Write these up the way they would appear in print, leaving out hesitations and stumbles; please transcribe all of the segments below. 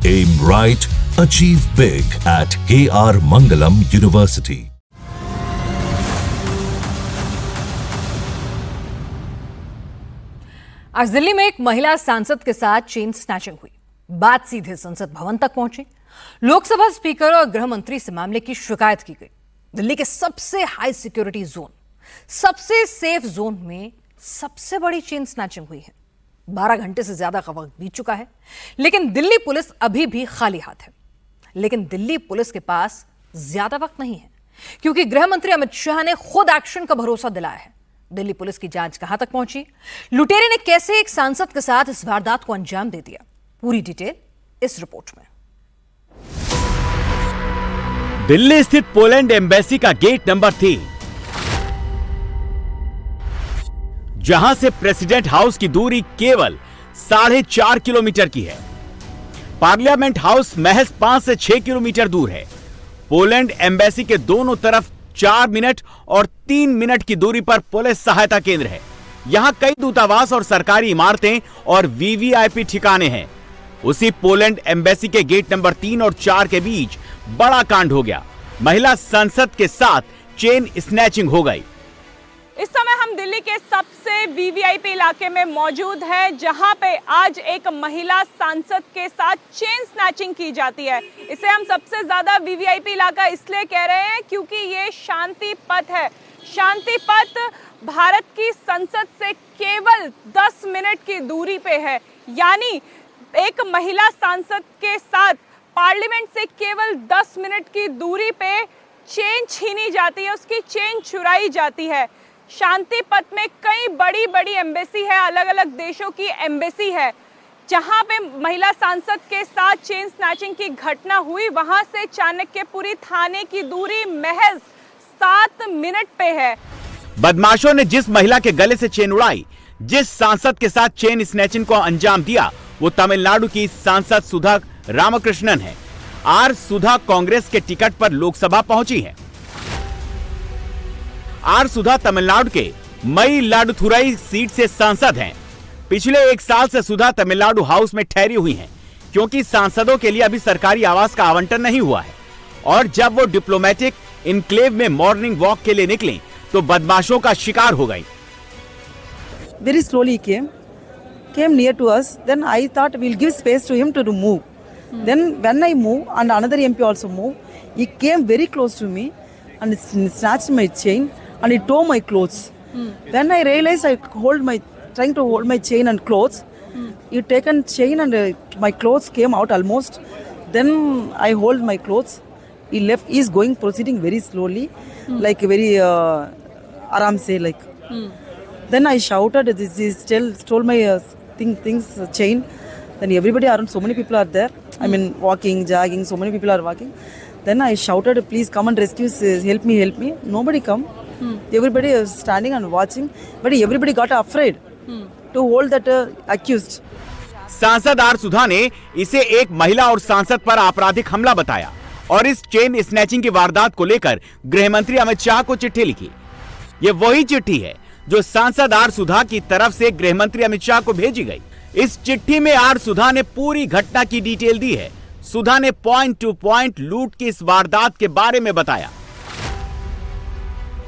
Aim right, achieve big at KR Mangalam University. आज दिल्ली में एक महिला सांसद के साथ चेन स्नैचिंग हुई। बात सीधे संसद भवन तक पहुंची। लोकसभा स्पीकर और गृह मंत्री से मामले की शिकायत की गई। दिल्ली के सबसे हाई सिक्योरिटी जोन, सबसे सेफ जोन में सबसे बड़ी चेन स्नैचिंग हुई है। 12 घंटे से ज्यादा का वक्त बीत चुका है, लेकिन दिल्ली पुलिस अभी भी खाली हाथ है। लेकिन दिल्ली पुलिस के पास ज्यादा वक्त नहीं है, क्योंकि गृह मंत्री अमित शाह ने खुद एक्शन का भरोसा दिलाया है। दिल्ली पुलिस की जांच कहां तक पहुंची, लुटेरे ने कैसे एक सांसद के साथ इस वारदात को अंजाम दे दिया, पूरी डिटेल इस रिपोर्ट में। दिल्ली स्थित पोलैंड एम्बेसी का गेट नंबर 3, जहां से प्रेसिडेंट हाउस की दूरी केवल 4.5 किलोमीटर की है। पार्लियामेंट हाउस महज 5 से 6 किलोमीटर दूर है। पोलैंड एम्बेसी के दोनों तरफ 4 मिनट और 3 मिनट की दूरी पर पुलिस सहायता केंद्र है। यहां कई दूतावास और सरकारी इमारतें और वीवीआईपी ठिकाने हैं। उसी पोलैंड एम्बेसी के गेट नंबर 3 और 4 के बीच बड़ा कांड हो गया। महिला सांसद के साथ चेन स्नैचिंग हो गई। इस समय हम दिल्ली के सबसे वीवीआईपी इलाके में मौजूद हैं, जहां पे आज एक महिला सांसद के साथ चेन स्नैचिंग की जाती है। इसे हम सबसे ज्यादा वीवीआईपी इलाका इसलिए कह रहे हैं क्योंकि ये शांति पथ है। शांति पथ भारत की संसद से केवल 10 मिनट की दूरी पे है। यानी एक महिला सांसद के साथ पार्लियामेंट से केवल 10 मिनट की दूरी पे चेन छीनी जाती है, उसकी चेन चुराई जाती है। शांति पथ में कई बड़ी बड़ी एम्बेसी है, अलग अलग देशों की एम्बेसी है। जहां पे महिला सांसद के साथ चेन स्नैचिंग की घटना हुई, वहां से चाणक्यपुरी थाने की दूरी महज 7 मिनट पे है। बदमाशों ने जिस महिला के गले से चेन उड़ाई, जिस सांसद के साथ चेन स्नैचिंग को अंजाम दिया, वो तमिलनाडु की सांसद सुधा रामकृष्णन है। आर सुधा कांग्रेस के टिकट पर लोकसभा पहुंची है। आर सुधा तमिलनाडु के मयिलाडुथुराई सीट से सांसद हैं। पिछले 1 साल से सुधा तमिलनाडु हाउस में ठहरी हुई हैं, क्योंकि सांसदों के लिए अभी सरकारी आवास का आवंटन नहीं हुआ है। और जब वो डिप्लोमेटिक इनक्लेव में मॉर्निंग वॉक के लिए निकली, तो बदमाशों का शिकार हो गई। Very slowly came near to us. Then I thought we'll give space to him to move. Then when I move and another MP also move, he came very close to me and snatched my chain and he tore my clothes. When I realized trying to hold my chain and clothes, he taken chain and my clothes came out almost. Then I hold my clothes. He left. He's proceeding very slowly, like very aram se like. Then I shouted, "This is stole my chain." Then everybody around, so many people are there. I mean, walking, jogging, so many people are walking. Then I shouted, "Please come and rescue, help me, help me." Nobody come. Everybody is standing and watching, but everybody got afraid to hold that accused. सांसद are सुधा ने इसे एक महिला और सांसद पर आपराधिक हमला बताया और इस चेन स्नैचिंग की वारदात को लेकर गृह मंत्री अमित शाह को चिट्ठी लिखी। ये वही चिट्ठी है जो सांसद आर सुधा की तरफ से गृह मंत्री अमित शाह को भेजी गई। इस चिट्ठी में आर सुधा ने पूरी घटना की डिटेल दी है। सुधा ने पॉइंट टू पॉइंट लूट की इस वारदात के बारे में बताया।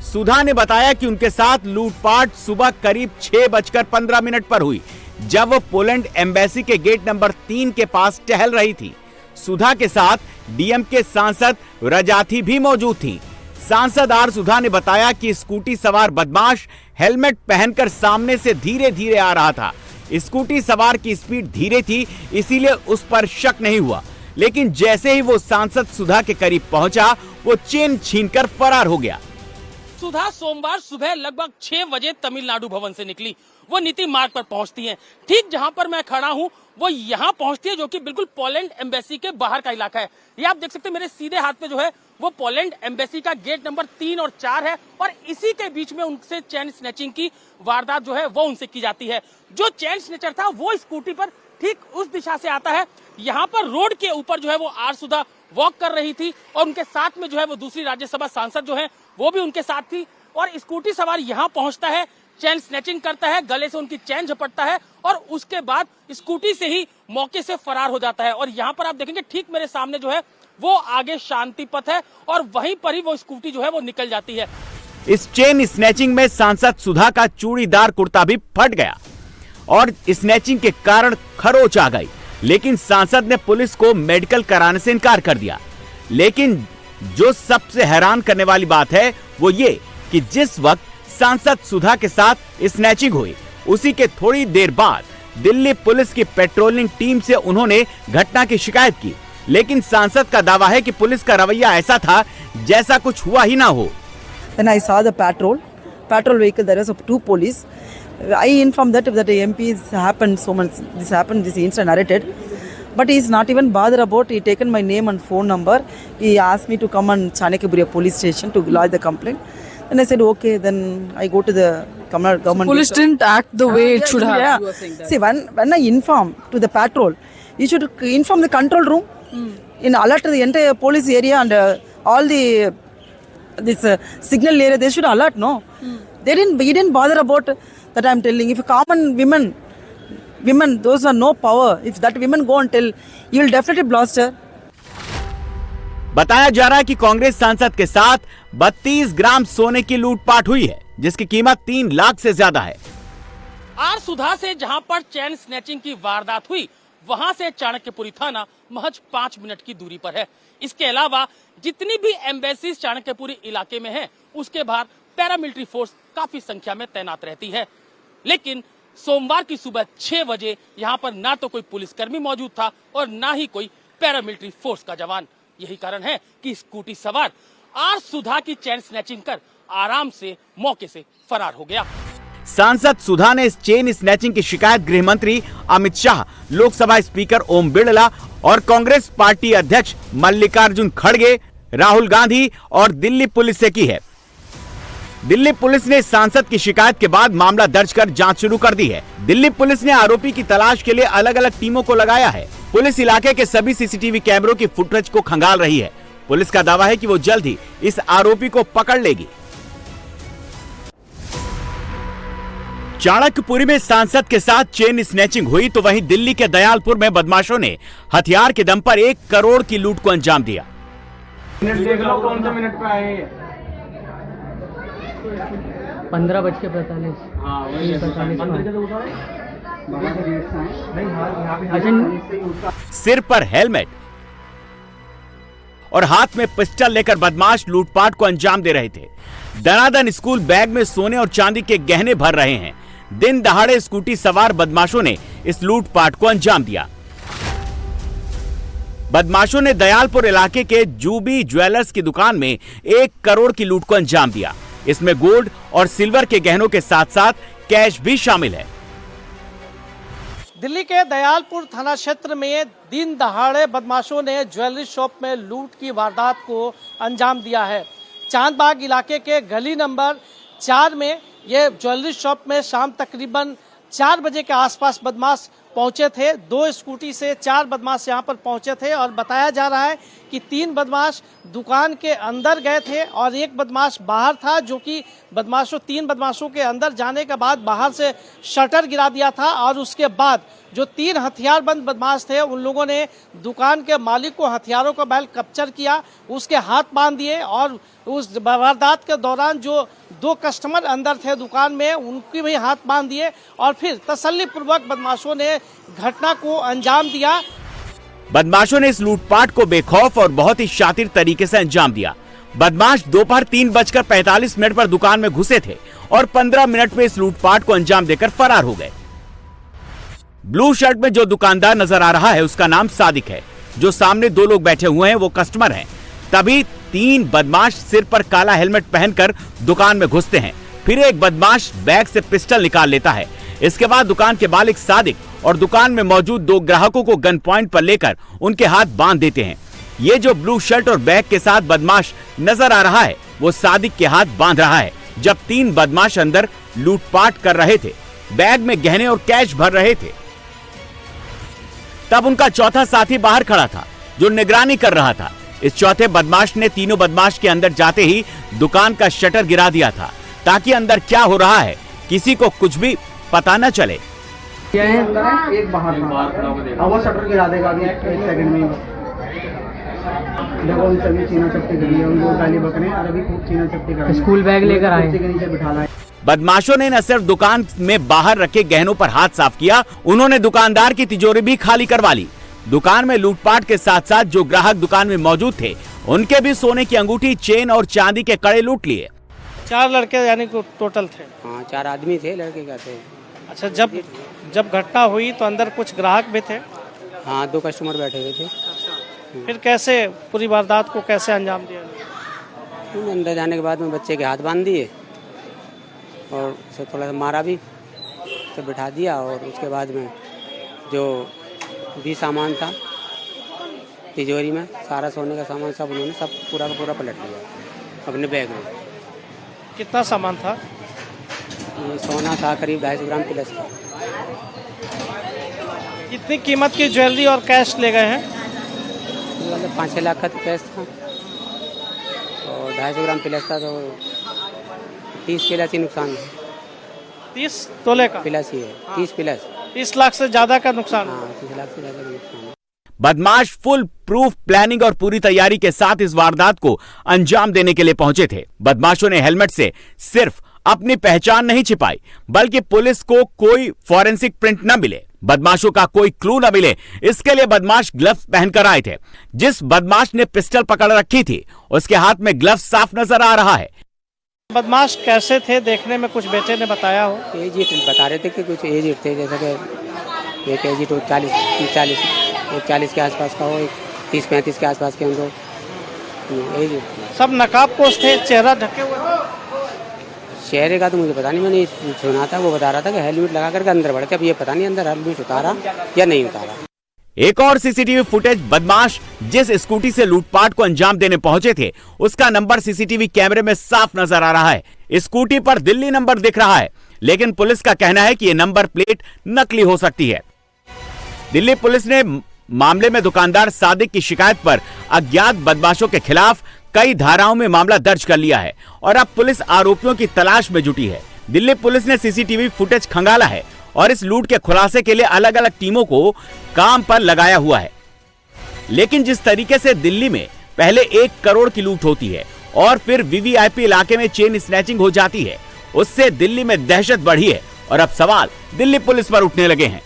सुधा ने बताया कि उनके साथ लूटपाट सुबह करीब 6:15 पर हुई, जब वो पोलैंड एम्बेसी के गेट नंबर 3 के पास टहल रही थी। सुधा के साथ डीएमके सांसद रजाथी भी मौजूद थी। सांसद आर सुधा ने बताया कि स्कूटी सवार बदमाश हेलमेट पहनकर सामने से धीरे धीरे आ रहा था। स्कूटी सवार की स्पीड धीरे थी, इसीलिए उस पर शक नहीं हुआ। लेकिन जैसे ही वो सांसद सुधा के करीब पहुंचा, वो चेन छीनकर फरार हो गया। सुधा सोमवार सुबह लगभग 6 बजे तमिलनाडु भवन से निकली। वो नीति मार्ग पर पहुंचती हैं। ठीक जहां पर मैं खड़ा हूं, वो यहां पहुंचती है, जो कि बिल्कुल पोलैंड एम्बेसी के बाहर का इलाका है। ये आप देख सकते हैं, मेरे सीधे हाथ में जो है वो पोलैंड एम्बेसी का गेट नंबर 3 और 4 है, और इसी के बीच में उनसे चेन स्नैचिंग की वारदात जो है वो उनसे की जाती है। जो चेन स्नैचर था वो स्कूटी पर ठीक उस दिशा से आता है। यहाँ पर रोड के ऊपर जो है वो आर सुधा वॉक कर रही थी, और उनके साथ में जो है वो दूसरी राज्यसभा सांसद जो है वो भी उनके साथ थी। और स्कूटी सवार यहाँ पहुंचता है, चैन स्नैचिंग करता है, गले से उनकी चैन झपटता है और उसके बाद स्कूटी से ही मौके से फरार हो जाता है। और यहाँ पर आप देखेंगे ठीक मेरे सामने जो है वो आगे शांति पथ है और वहीं पर ही वो स्कूटी जो है वो निकल जाती है। इस चेन स्नैचिंग में सांसद सुधा का चूड़ीदार कुर्ता भी फट गया और स्नैचिंग के कारण खरोच आ गई, लेकिन सांसद ने पुलिस को मेडिकल कराने से इनकार कर दिया। लेकिन जो सबसे हैरान करने वाली बात है वो ये कि जिस वक्त सांसद सुधा के साथ स्नैचिंग हुई उसी के थोड़ी देर बाद दिल्ली पुलिस की पेट्रोलिंग टीम से उन्होंने घटना की शिकायत की, लेकिन सांसद का दावा है कि पुलिस का रवैया ऐसा था जैसा कुछ हुआ ही ना हो। Then I saw the patrol vehicle. There was 2 police. I informed that the MPs happened so much. This incident narrated, but he is not even bothered about. He taken my name and phone number. He asked me to come on Chanakyapuria police station to lodge the complaint. And I said okay. Then I go to the government. Police didn't act the way it should have. Yeah. See, when I inform to the patrol, you should inform the control room. In alert the entire police area and all the this signal area, they should alert. No, he didn't bother about that. I'm telling, if common women, those are no power. If that women go and tell, you will definitely blast her. बताया जा रहा है कि कांग्रेस सांसद के साथ 32 ग्राम सोने की लूटपाट हुई है, जिसकी कीमत 3 लाख से ज्यादा है। आर सुधा से जहां पर चैन स्नैचिंग की वारदात हुई वहां से चाणक्यपुरी थाना महज 5 मिनट की दूरी पर है। इसके अलावा जितनी भी एम्बेसीज चाणक्यपुरी इलाके में हैं, उसके बाहर पैरामिलिट्री फोर्स काफी संख्या में तैनात रहती है। लेकिन सोमवार की सुबह 6 बजे यहाँ पर ना तो कोई पुलिसकर्मी मौजूद था और ना ही कोई पैरामिलिट्री फोर्स का जवान। यही कारण है कि स्कूटी सवार आर सुधा की चैन स्नैचिंग कर आराम से मौके से फरार हो गया। सांसद सुधा ने इस चेन स्नैचिंग की शिकायत गृह मंत्री अमित शाह, लोकसभा स्पीकर ओम बिरला और कांग्रेस पार्टी अध्यक्ष मल्लिकार्जुन खड़गे, राहुल गांधी और दिल्ली पुलिस से की है। दिल्ली पुलिस ने सांसद की शिकायत के बाद मामला दर्ज कर जांच शुरू कर दी है। दिल्ली पुलिस ने आरोपी की तलाश के लिए अलग अलग टीमों को लगाया है। पुलिस इलाके के सभी सीसीटीवी कैमरों की फुटेज को खंगाल रही है। पुलिस का दावा है कि वो जल्द ही इस आरोपी को पकड़ लेगी। चाणक्यपुरी में सांसद के साथ चेन स्नैचिंग हुई तो वहीं दिल्ली के दयालपुर में बदमाशों ने हथियार के दम पर 1 करोड़ की लूट को अंजाम दिया। देख लो कौन से मिनट पे आए हैं। 15:45। हाँ वही 45। सिर पर हेलमेट और हाथ में पिस्टल लेकर बदमाश लूटपाट को अंजाम दे रहे थे। दनादन स्कूल बैग में सोने और चांदी के गहने भर रहे हैं। दिन दहाड़े स्कूटी सवार बदमाशों ने इस लूटपाट को अंजाम दिया। बदमाशों ने दयालपुर इलाके के जूबी ज्वेलर्स की दुकान में 1 करोड़ की लूट को अंजाम दिया। इसमें गोल्ड और सिल्वर के गहनों के साथ साथ कैश भी शामिल है। दिल्ली के दयालपुर थाना क्षेत्र में दिन दहाड़े बदमाशों ने ज्वेलरी शॉप में लूट की वारदात को अंजाम दिया है। चांदबाग इलाके के गली नंबर 4 में ये ज्वेलरी शॉप में शाम तकरीबन 4 बजे के आसपास बदमाश पहुंचे थे। 2 स्कूटी से 4 बदमाश यहां पर पहुंचे थे और बताया जा रहा है कि 3 बदमाश दुकान के अंदर गए थे और 1 बदमाश बाहर था, जो कि 3 बदमाशों के अंदर जाने के बाद बाहर से शटर गिरा दिया था। और उसके बाद जो 3 हथियारबंद बदमाश थे उन लोगों ने दुकान के मालिक को हथियारों का बैल कैप्चर किया, उसके हाथ बांध दिए और उस वारदात के दौरान जो 2 कस्टमर अंदर थे दुकान में उनकी भी हाथ बांध दिए और फिर तसल्लीपूर्वक बदमाशों ने घटना को अंजाम दिया। बदमाशों ने इस लूटपाट को बेखौफ और बहुत ही शातिर तरीके से अंजाम दिया। बदमाश दोपहर 3:45 पर दुकान में घुसे थे और 15 मिनट में इस लूटपाट को अंजाम देकर फरार हो गए। ब्लू शर्ट में जो दुकानदार नजर आ रहा है उसका नाम सादिक है। जो सामने 2 लोग बैठे हुए हैं वो कस्टमर हैं। तभी 3 बदमाश सिर पर काला हेलमेट पहनकर दुकान में घुसते हैं। फिर एक बदमाश बैग से पिस्टल निकाल लेता है। इसके बाद दुकान के मालिक सादिक और दुकान में मौजूद 2 ग्राहकों को गन पॉइंट पर लेकर उनके हाथ बांध देते हैं। ये जो ब्लू शर्ट और बैग के साथ बदमाश नजर आ रहा है वो सादिक के हाथ बांध रहा है। जब 3 बदमाश अंदर लूटपाट कर रहे थे, बैग में गहने और कैश भर रहे थे, तब उनका चौथा साथी बाहर खड़ा था जो निगरानी कर रहा था। इस चौथे बदमाश ने तीनों बदमाश के अंदर जाते ही दुकान का शटर गिरा दिया था ताकि अंदर क्या हो रहा है किसी को कुछ भी पता न चले। क्या है अंदर है, एक बाहर था। वो शटर गिरा देगा अभी 1 सेकंड में। देखो उन सभी चीना चप्पी करी है, उनको गाली बकने और अभी खूब चीना चप्पी कर रहे हैं। स्कूल बैग लेकर आए, के नीचे बिठा लाए। बदमाशों ने न सिर्फ दुकान में बाहर रखे गहनों पर हाथ साफ किया, उन्होंने दुकानदार की तिजोरी भी खाली करवा ली। दुकान में लूटपाट के साथ साथ जो ग्राहक दुकान में मौजूद थे उनके भी सोने की अंगूठी, चेन और चांदी के कड़े लूट लिए। 4 लड़के यानी कि टोटल थे? हाँ, 4 आदमी थे, लड़के क्या थे। अच्छा, जब घटना हुई तो अंदर कुछ ग्राहक भी थे? हाँ, 2 कस्टमर बैठे हुए थे। फिर कैसे पूरी वारदात को कैसे अंजाम दिया? अंदर जाने के बाद में बच्चे के हाथ बांध दिए और उसे थोड़ा सा मारा भी, तो बिठा दिया। और उसके बाद में जो भी सामान था तिजोरी में, सारा सोने का सामान सब उन्होंने सब पूरा का पूरा पलट लिया अपने बैग में। कितना सामान था? ये सोना था करीब 250 ग्राम प्लस था। कितनी कीमत की ज्वेलरी और कैश ले गए हैं? 5-6 लाख का तो कैश था और 250 ग्राम प्लस था, तो 30 प्लस ही नुकसान है। 30 तोले का प्लस ही है, 30 प्लस। 30 लाख से ज्यादा का नुकसान? हाँ, 30 लाख से ज्यादा का नुकसान है। बदमाश फुल प्रूफ प्लानिंग और पूरी तैयारी के साथ इस वारदात को अंजाम देने के लिए पहुंचे थे। बदमाशों ने हेलमेट से सिर्फ अपनी पहचान नहीं छिपाई, बल्कि पुलिस को कोई फॉरेंसिक प्रिंट न मिले, बदमाशों का कोई क्लू न मिले, इसके लिए बदमाश ग्लव्स पहनकर आए थे। जिस बदमाश ने पिस्टल पकड़ रखी थी उसके हाथ में ग्लव्स साफ नजर आ रहा है। बदमाश कैसे थे देखने में? कुछ बेटे ने बताया हो? एजिट बता रहे थे कि कुछ एजिट थे, जैसे कि एक एजिट 40 के आसपास का हो, एक 30-35 के आसपास के हम लोग एजिट। सब नकाब पोश थे, चेहरा ढके हुए थे? चेहरे का तो मुझे पता नहीं, मैंने सुना था, वो बता रहा था कि हेलमेट लगा करके अंदर बढ़े थे। अब ये पता नहीं अंदर हेलमेट उतारा या नहीं उतारा। एक और सीसीटीवी फुटेज, बदमाश जिस स्कूटी से लूटपाट को अंजाम देने पहुंचे थे उसका नंबर सीसीटीवी कैमरे में साफ नजर आ रहा है। स्कूटी पर दिल्ली नंबर दिख रहा है, लेकिन पुलिस का कहना है कि यह नंबर प्लेट नकली हो सकती है। दिल्ली पुलिस ने मामले में दुकानदार सादिक की शिकायत पर अज्ञात बदमाशों के खिलाफ कई धाराओं में मामला दर्ज कर लिया है और अब पुलिस आरोपियों की तलाश में जुटी है। दिल्ली पुलिस ने सीसीटीवी फुटेज खंगाला है और इस लूट के खुलासे के लिए अलग अलग टीमों को काम पर लगाया हुआ है। लेकिन जिस तरीके से दिल्ली में पहले 1 करोड़ की लूट होती है और फिर वीवीआईपी इलाके में चेन स्नैचिंग हो जाती है, उससे दिल्ली में दहशत बढ़ी है और अब सवाल दिल्ली पुलिस पर उठने लगे हैं।